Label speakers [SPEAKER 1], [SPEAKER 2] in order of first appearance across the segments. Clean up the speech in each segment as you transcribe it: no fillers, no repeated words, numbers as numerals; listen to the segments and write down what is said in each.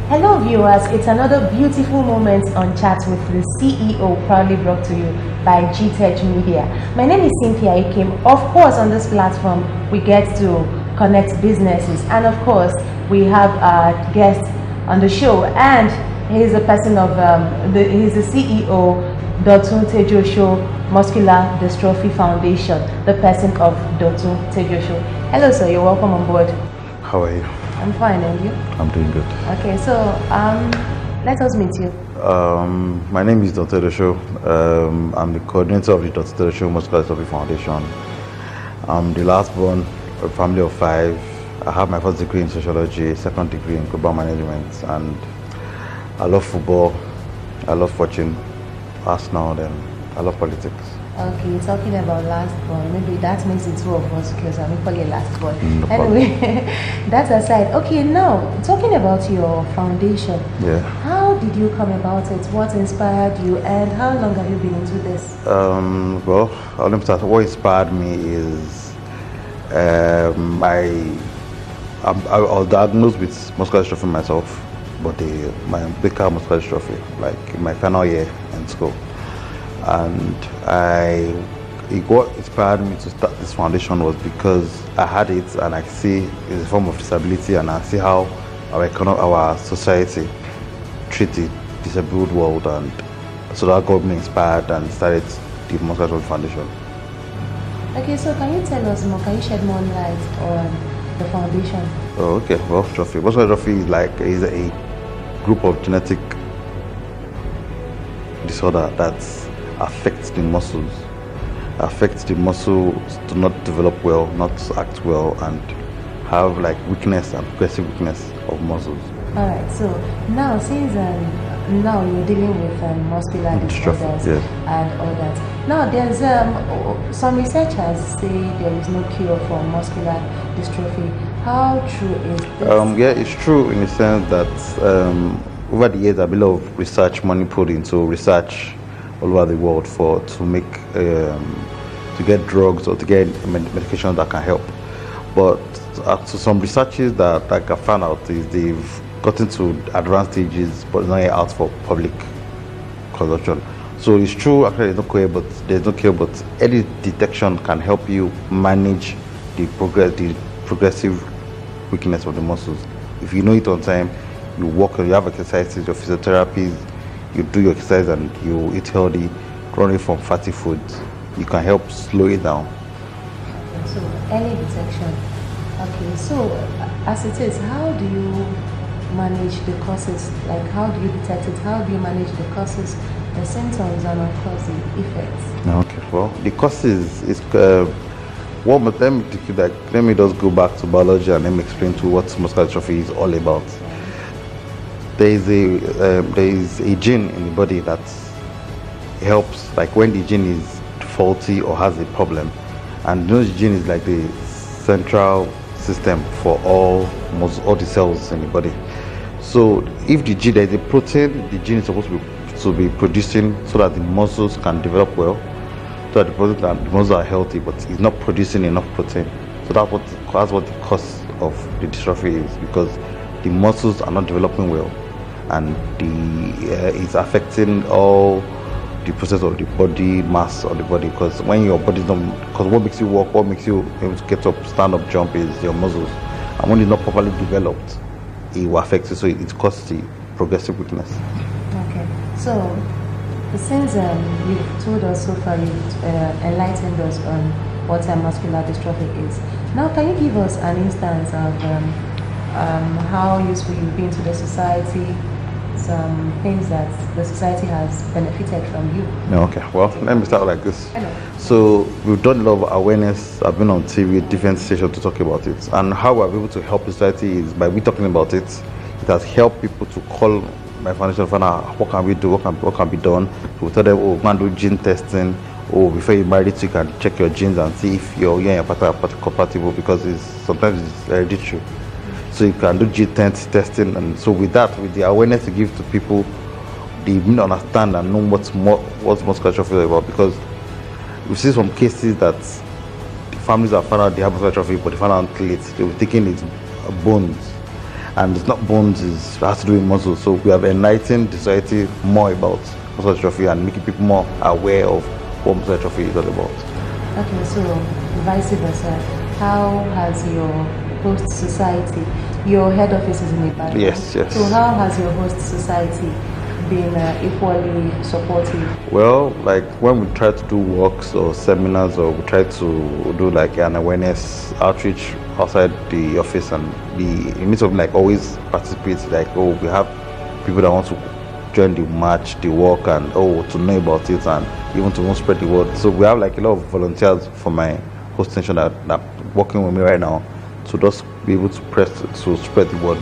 [SPEAKER 1] Hello viewers, it's another beautiful moment on Chat with the CEO, proudly brought to you by GTech Media. My name is Cynthia Ikim. Of course, on this platform, we get to connect businesses, and of course, we have a guest on the show, and he's a person of, he's the CEO, Dotun Tejuoso, Muscular Dystrophy Foundation, the person of Dotun Tejuoso. Hello sir, you're welcome on board.
[SPEAKER 2] How are you?
[SPEAKER 1] I'm fine, and you?
[SPEAKER 2] I'm doing good.
[SPEAKER 1] Okay, so let us meet you.
[SPEAKER 2] My name is Dr. Tejuoso. I'm the coordinator of the Dr. Tejuoso Muscular Dystrophy Foundation. I'm the last born of a family of 5. I have my first degree in sociology, second degree in global management, and I love football. I love watching Arsenal, and I love politics.
[SPEAKER 1] Okay, talking about last born, maybe that makes it 2 of us because I'm equally a last born.
[SPEAKER 2] No
[SPEAKER 1] Anyway, that's aside. Okay, now talking about your foundation.
[SPEAKER 2] Yeah.
[SPEAKER 1] How did you come about it? What inspired you, and how long have you been into this?
[SPEAKER 2] Well, let me start. What inspired me is I was diagnosed with muscular dystrophy myself, but my umbilical muscular dystrophy, like in my final year in school. And what inspired me to start this foundation was because I had it, and I see it's a form of disability, and I see how our society treats the disabled world, and so that got me inspired and started the Muscular Dystrophy Foundation.
[SPEAKER 1] Okay, so can you tell us more? Can you shed more light on the foundation?
[SPEAKER 2] Oh, okay. Well, muscular dystrophy is a group of genetic disorder that affects the muscles to not develop well, not act well, and have like weakness and progressive weakness of muscles.
[SPEAKER 1] All right, so now since now you're dealing with muscular disorders and all that. Now there's some researchers say there is no cure for muscular dystrophy. How true is this?
[SPEAKER 2] Yeah, it's true in the sense that over the years there's been a lot of research money put into research all over the world to get drugs or to get medications that can help. But to some researches that I found out is they've gotten to advanced stages, but not yet out for public consumption. So it's true, actually there's no cure, but early detection can help you manage the progressive weakness of the muscles. If you know it on time, you have exercises, your physiotherapies, you do your exercise, and you eat healthy, run away from fatty foods, you can help slow it down.
[SPEAKER 1] Okay, so early detection. Okay, so as it is, how do you manage the causes? Like, how do you detect it? How do you manage the causes, the symptoms, and of course the effects?
[SPEAKER 2] Okay, well, the causes is let me just go back to biology and let me explain to what muscular dystrophy is all about. There is a gene in the body that helps, like when the gene is faulty or has a problem, and the gene is like the central system for all the cells in the body. So if there is a protein the gene is supposed to be producing so that the muscles can develop well, so that the muscles are healthy, but it's not producing enough protein. So that's what the cause of the dystrophy is, because the muscles are not developing well, and it's affecting all the process of the body mass of the body. Because when your body because what makes you walk, what makes you able to get up, stand up, jump is your muscles, and when it's not properly developed, it will affect you. So it causes the progressive weakness.
[SPEAKER 1] Okay, so since you've told us so far, you've enlightened us on what muscular dystrophy is. Now, can you give us an instance of how useful you've been to the society? Some things that the society has benefited from you.
[SPEAKER 2] Okay, well, let me start like this. So we've done a lot of awareness. I've been on TV, different stations to talk about it, and how we're able to help the society is by we talking about it. It has helped people to call my foundation to find out what can we do, what can be done. We tell them, we can do gene testing, or before you marry it, you can check your genes and see if your partner are compatible, because sometimes it's hereditary. So you can do gene testing, and so with the awareness to give to people, they may understand and know what's muscular dystrophy is about. Because we see some cases that the families have found out they have muscular dystrophy, but they found out late. They were thinking it's bones, and it's not bones, it has to do with muscles. So we have enlightened the society more about muscular dystrophy and making people more aware of what muscular dystrophy is all about.
[SPEAKER 1] Okay, so vice versa, how has your host society, your head office is in Ibadan?
[SPEAKER 2] Yes.
[SPEAKER 1] So how has your host society been equally supportive?
[SPEAKER 2] Well, like when we try to do works or seminars, or we try to do like an awareness outreach outside the office, and the midst of like always participate, like, oh, we have people that want to join the march, the walk, and to know about it, and even to want to spread the word. So we have like a lot of volunteers for my host station that working with me right now to just be able to spread the word.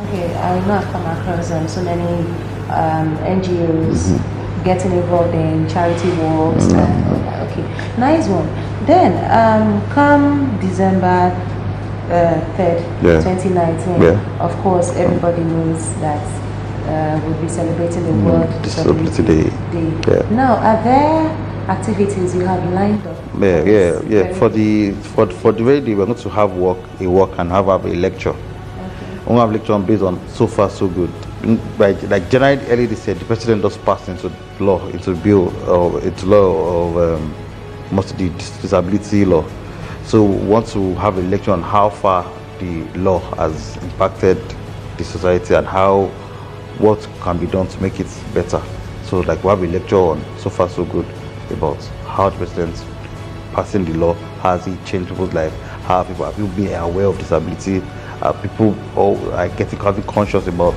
[SPEAKER 1] Okay, I know I've come across so many NGOs getting involved in charity works. Okay, nice one. Then come December 3rd, 2019,
[SPEAKER 2] of
[SPEAKER 1] course everybody knows that we'll be celebrating the World Disability Day. Now, are there activities you have lined up?
[SPEAKER 2] Yeah. For the radio, we're going to have a walk and have a lecture. We have a lecture based on So Far So Good. By like January early this year, the president just passed into law, into law of disability law. So we want to have a lecture on how far the law has impacted the society and what can be done to make it better. So like we have a lecture on So Far So Good about how the president passing the law has it changed people's life, how people being aware of disability, people are getting conscious about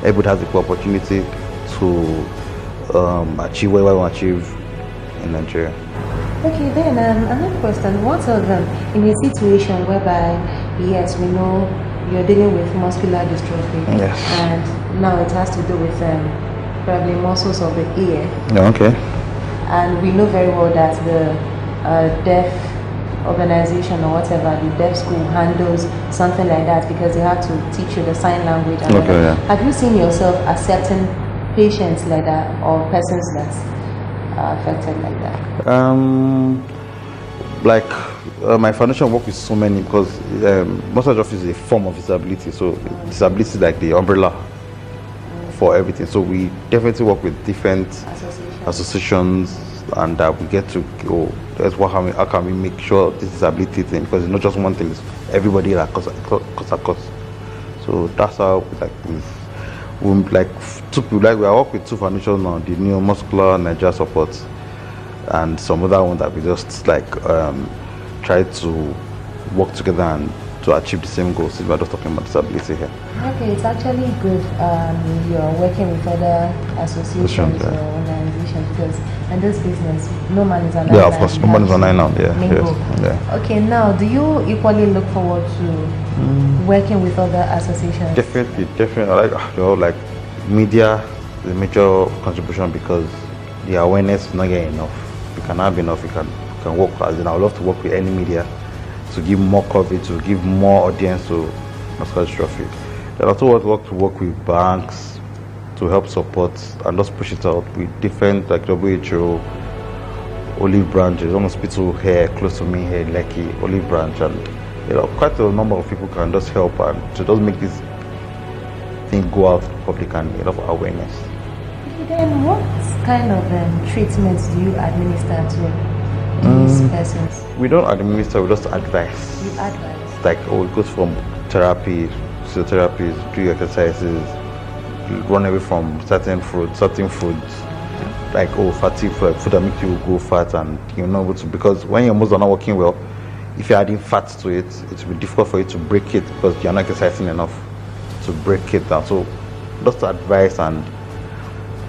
[SPEAKER 2] everybody has equal opportunity to achieve what we want to achieve in Nigeria.
[SPEAKER 1] Okay, then another question. What of in a situation whereby, yes, we know you're dealing with muscular dystrophy,
[SPEAKER 2] yes,
[SPEAKER 1] and now it has to do with probably muscles of the ear.
[SPEAKER 2] Okay.
[SPEAKER 1] And we know very well that the deaf organization or whatever, the deaf school handles something like that because they have to teach you the sign language. And have you seen yourself accepting patients like that or persons that are affected like that?
[SPEAKER 2] My foundation work with so many because muscular dystrophy is a form of disability. So disability is like the umbrella for everything. So we definitely work with different associations, and we get to go. How can we make sure this disability thing, because it's not just one thing, it's everybody that comes across. So that's how we work with two foundations now, the new Muscular Nigeria Support and some other one that we just try to work together and to achieve the same goals. We're just talking about disability here.
[SPEAKER 1] Okay, it's actually good you're working with other associations or organizations, because in this business, no man is an island.
[SPEAKER 2] Yeah, of course, no man is an island. Yeah.
[SPEAKER 1] Okay, now do you equally look forward to working with other associations?
[SPEAKER 2] Definitely. Like media is a major contribution because the awareness is not getting enough. We can have enough. We can work. As in, I would love to work with any media to give more coverage, to give more audience to muscular dystrophy. Then also work with banks to help support and just push it out with different like WHO, Olive Branch, there's one hospital here close to me here in Lekki, Olive Branch, and quite a number of people can just help and to just make this thing go out to the public and a lot of awareness.
[SPEAKER 1] Then what kind of treatments do you administer to these persons?
[SPEAKER 2] We don't administer, we just advise.
[SPEAKER 1] You advise?
[SPEAKER 2] Like, it goes from therapy, physiotherapy, do exercises, run away from certain foods, like fatty food that make you go fat, and you're not able to, because when your muscles are not working well, if you're adding fat to it, it will be difficult for you to break it because you're not exercising enough to break it down. So just advise and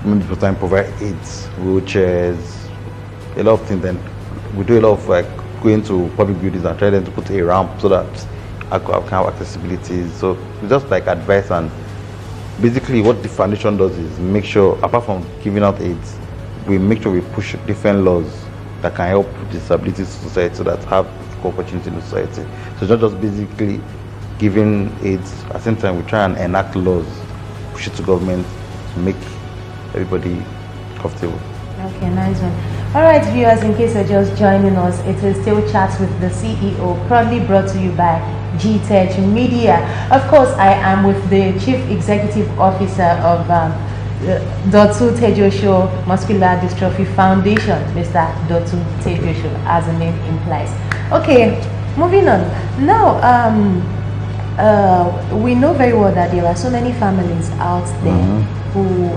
[SPEAKER 2] maybe time provide aids, wheelchairs, a lot of things. Then we do a lot of like going to public buildings and try them to put a ramp so that I can have accessibility. So we just like advice, and basically what the foundation does is make sure, apart from giving out aids, we make sure we push different laws that can help disability society so that have equal opportunity in the society. So it's not just basically giving aids, at the same time we try and enact laws, push it to government to make everybody comfortable.
[SPEAKER 1] Okay, nice one. Alright viewers, in case you're just joining us, it is still Chats with the CEO, proudly brought to you by GTech Media. Of course, I am with the Chief Executive Officer of Dotun Tejuoso Muscular Dystrophy Foundation, Mr. Dotun Tejuoso, as the name implies. Okay, moving on. Now, we know very well that there are so many families out there who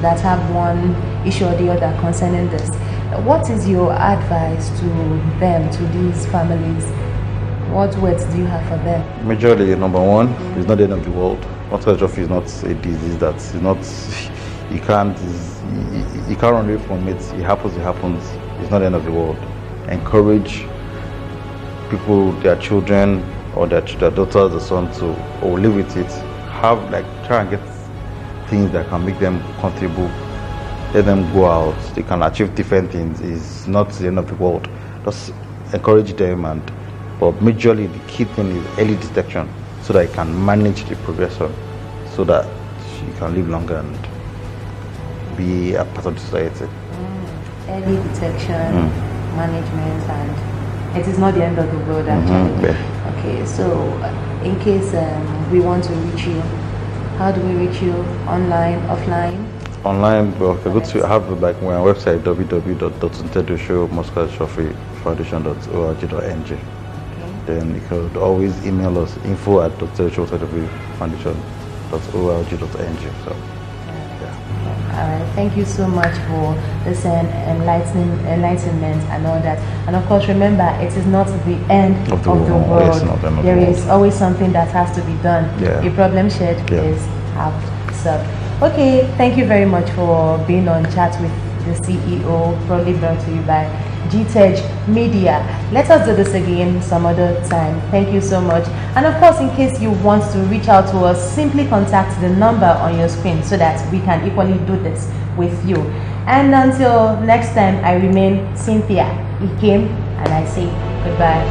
[SPEAKER 1] that have one issue or the other concerning this. What is your advice to them, to these families? What words do you have for them?
[SPEAKER 2] Majorly, number one, it's not the end of the world. Muscular dystrophy is not a disease that is not, you can't run away from it. It happens, It's not the end of the world. Encourage people, their children, or their daughters or sons to live with it. Try and get things that can make them comfortable. Let them go out. They can achieve different things. It's not the end of the world. Just encourage them, but majorly the key thing is early detection, so that you can manage the progression, so that you can live longer and be a part of the society.
[SPEAKER 1] Early detection, management, and it is not the end of the world actually. Okay, so in case we want to reach you, how do we reach you? Online, offline?
[SPEAKER 2] Online, well, go to have my website www.dotun-foundation.org.ng. Then you could always email us info@dotun-foundation.org.ng. So,
[SPEAKER 1] all right, thank you so much for this enlightenment and all that. And of course, remember, it is not the end of the world.
[SPEAKER 2] It's not the end of
[SPEAKER 1] there
[SPEAKER 2] the
[SPEAKER 1] is always something that has to be done. A problem shared is half solved. Okay, thank you very much for being on Chat with the CEO, proudly brought to you by GTech Media. Let us do this again some other time. Thank you so much. And of course, in case you want to reach out to us, simply contact the number on your screen so that we can equally do this with you. And until next time, I remain Cynthia Ikem, and I say goodbye.